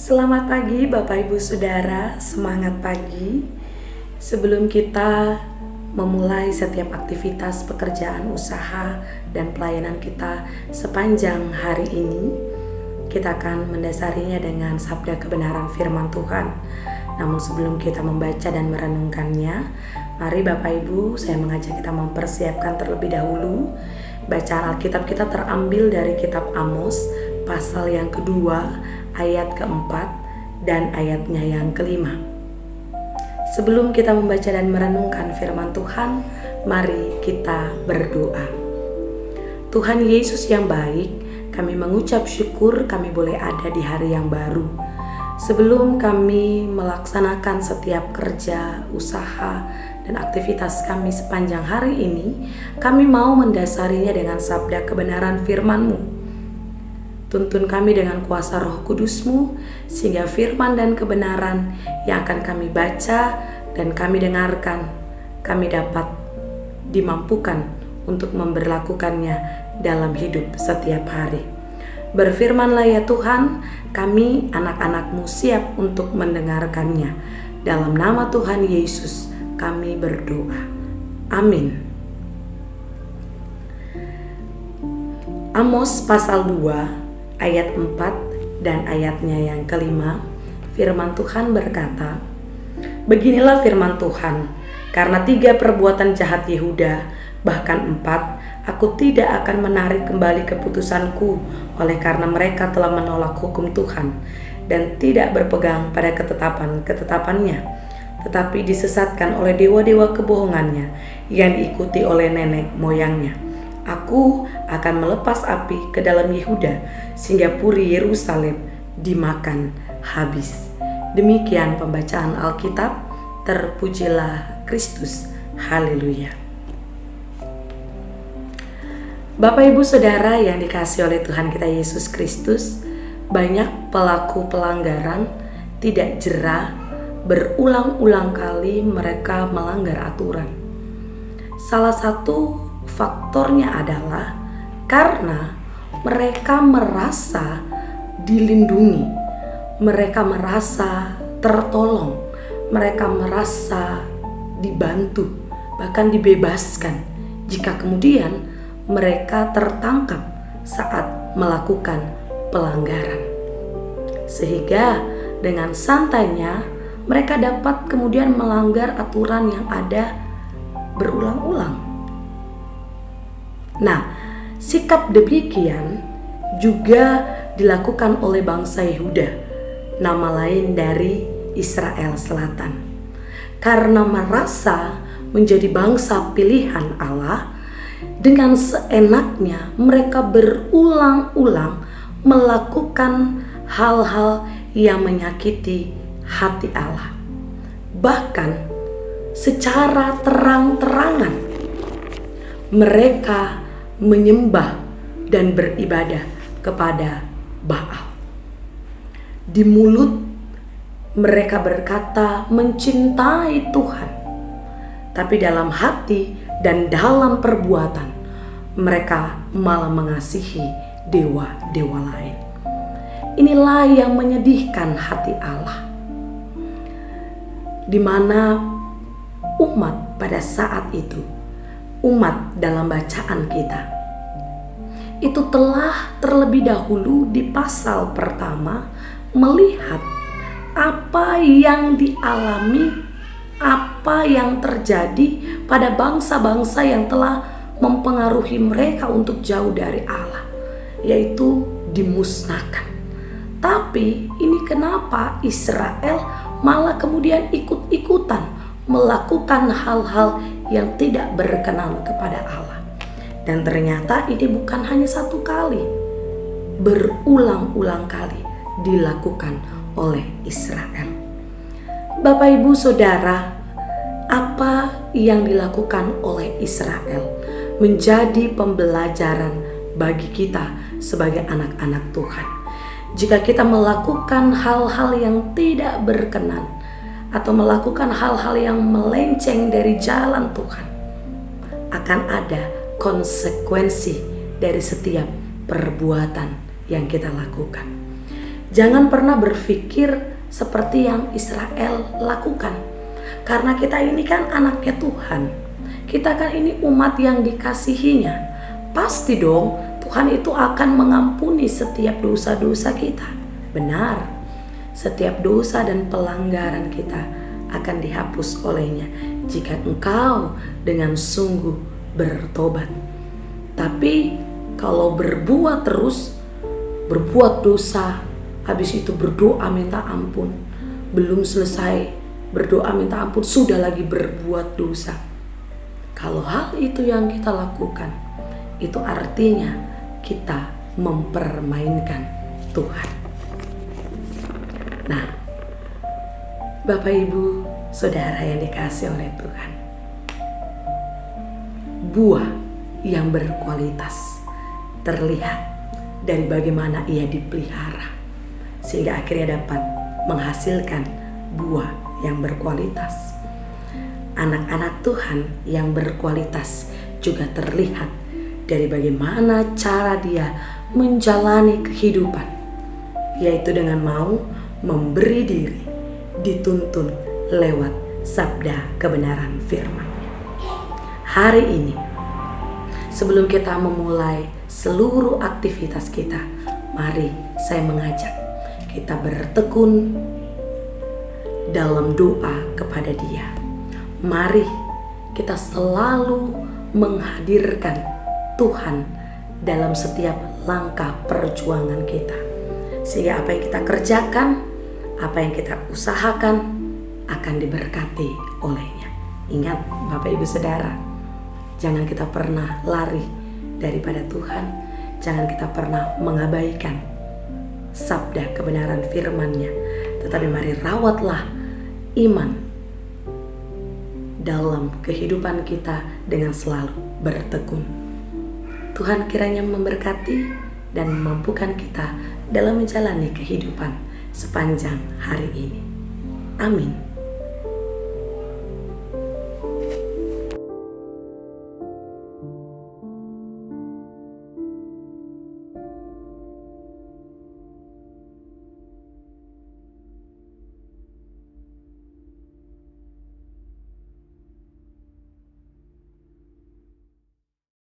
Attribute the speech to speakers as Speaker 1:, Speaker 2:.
Speaker 1: Selamat pagi Bapak Ibu Saudara, semangat pagi. Sebelum kita memulai setiap aktivitas pekerjaan usaha dan pelayanan kita sepanjang hari ini, kita akan mendasarinya dengan sabda kebenaran firman Tuhan. Namun sebelum kita membaca dan merenungkannya, mari Bapak Ibu, saya mengajak kita mempersiapkan terlebih dahulu. Bacaan Alkitab kita terambil dari kitab Amos, pasal yang kedua, ayat keempat dan ayatnya yang kelima. Sebelum kita membaca dan merenungkan firman Tuhan, mari kita berdoa. Tuhan Yesus yang baik, kami mengucap syukur kami boleh ada di hari yang baru. Sebelum kami melaksanakan setiap kerja, usaha, dan aktivitas kami sepanjang hari ini, kami mau mendasarinya dengan sabda kebenaran firman-Mu. Tuntun kami dengan kuasa Roh Kudus-Mu, sehingga firman dan kebenaran yang akan kami baca dan kami dengarkan, kami dapat dimampukan untuk memberlakukannya dalam hidup setiap hari. Berfirmanlah ya Tuhan, kami anak-anak-Mu siap untuk mendengarkannya. Dalam nama Tuhan Yesus kami berdoa. Amin. Amos pasal 2 ayat 4 dan ayatnya yang kelima, firman Tuhan berkata, "Beginilah firman Tuhan, karena 3 perbuatan jahat Yehuda, bahkan 4, aku tidak akan menarik kembali keputusanku, oleh karena mereka telah menolak hukum Tuhan dan tidak berpegang pada ketetapan-ketetapannya, tetapi disesatkan oleh dewa-dewa kebohongannya yang diikuti oleh nenek moyangnya. Aku akan melepas api ke dalam Yehuda, sehingga puri Yerusalem dimakan habis." Demikian pembacaan Alkitab. Terpujilah Kristus. Haleluya. Bapak Ibu Saudara yang dikasihi oleh Tuhan kita Yesus Kristus, banyak pelaku pelanggaran tidak jera, berulang-ulang kali mereka melanggar aturan. Salah satu faktornya adalah karena mereka merasa dilindungi, mereka merasa tertolong, mereka merasa dibantu, bahkan dibebaskan jika kemudian mereka tertangkap saat melakukan pelanggaran. Sehingga dengan santainya mereka dapat kemudian melanggar aturan yang ada berulang-ulang. Nah, sikap demikian juga dilakukan oleh bangsa Yehuda, nama lain dari Israel Selatan. Karena merasa menjadi bangsa pilihan Allah, dengan seenaknya mereka berulang-ulang melakukan hal-hal yang menyakiti hati Allah. Bahkan secara terang-terangan mereka menyembah dan beribadah kepada Baal. Di mulut mereka berkata mencintai Tuhan, tapi dalam hati dan dalam perbuatan mereka malah mengasihi dewa-dewa lain. Inilah yang menyedihkan hati Allah, di mana umat pada saat itu, umat dalam bacaan kita, itu telah terlebih dahulu di pasal pertama melihat apa yang dialami, apa yang terjadi pada bangsa-bangsa yang telah mempengaruhi mereka untuk jauh dari Allah, yaitu dimusnahkan. Tapi ini kenapa Israel malah kemudian ikut-ikutan melakukan hal-hal yang tidak berkenan kepada Allah. Dan ternyata ini bukan hanya satu kali, berulang-ulang kali dilakukan oleh Israel. Bapak Ibu Saudara, apa yang dilakukan oleh Israel menjadi pembelajaran bagi kita sebagai anak-anak Tuhan. Jika kita melakukan hal-hal yang tidak berkenan atau melakukan hal-hal yang melenceng dari jalan Tuhan, akan ada konsekuensi dari setiap perbuatan yang kita lakukan. Jangan pernah berpikir seperti yang Israel lakukan. Karena kita ini kan anaknya Tuhan. Kita kan ini umat yang dikasihinya. Pasti dong Tuhan itu akan mengampuni setiap dosa-dosa kita. Benar, setiap dosa dan pelanggaran kita akan dihapus olehnya jika engkau dengan sungguh bertobat. Tapi kalau berbuat terus, berbuat dosa, habis itu berdoa minta ampun, belum selesai berdoa minta ampun sudah lagi berbuat dosa. Kalau hal itu yang kita lakukan, itu artinya kita mempermainkan Tuhan. Nah, Bapak Ibu Saudara yang dikasihi oleh Tuhan, buah yang berkualitas terlihat dari bagaimana ia dipelihara sehingga akhirnya dapat menghasilkan buah yang berkualitas. Anak-anak Tuhan yang berkualitas juga terlihat dari bagaimana cara dia menjalani kehidupan, yaitu dengan mau memberi diri dituntun lewat sabda kebenaran firman. Hari ini, sebelum kita memulai seluruh aktivitas kita, mari saya mengajak kita bertekun dalam doa kepada Dia. Mari kita selalu menghadirkan Tuhan dalam setiap langkah perjuangan kita, sehingga apa yang kita kerjakan, apa yang kita usahakan akan diberkati olehnya. Ingat Bapak Ibu Saudara, jangan kita pernah lari daripada Tuhan. Jangan kita pernah mengabaikan sabda kebenaran firman-Nya. Tetapi mari rawatlah iman dalam kehidupan kita dengan selalu bertekun. Tuhan kiranya memberkati dan memampukan kita dalam menjalani kehidupan sepanjang hari ini. Amin.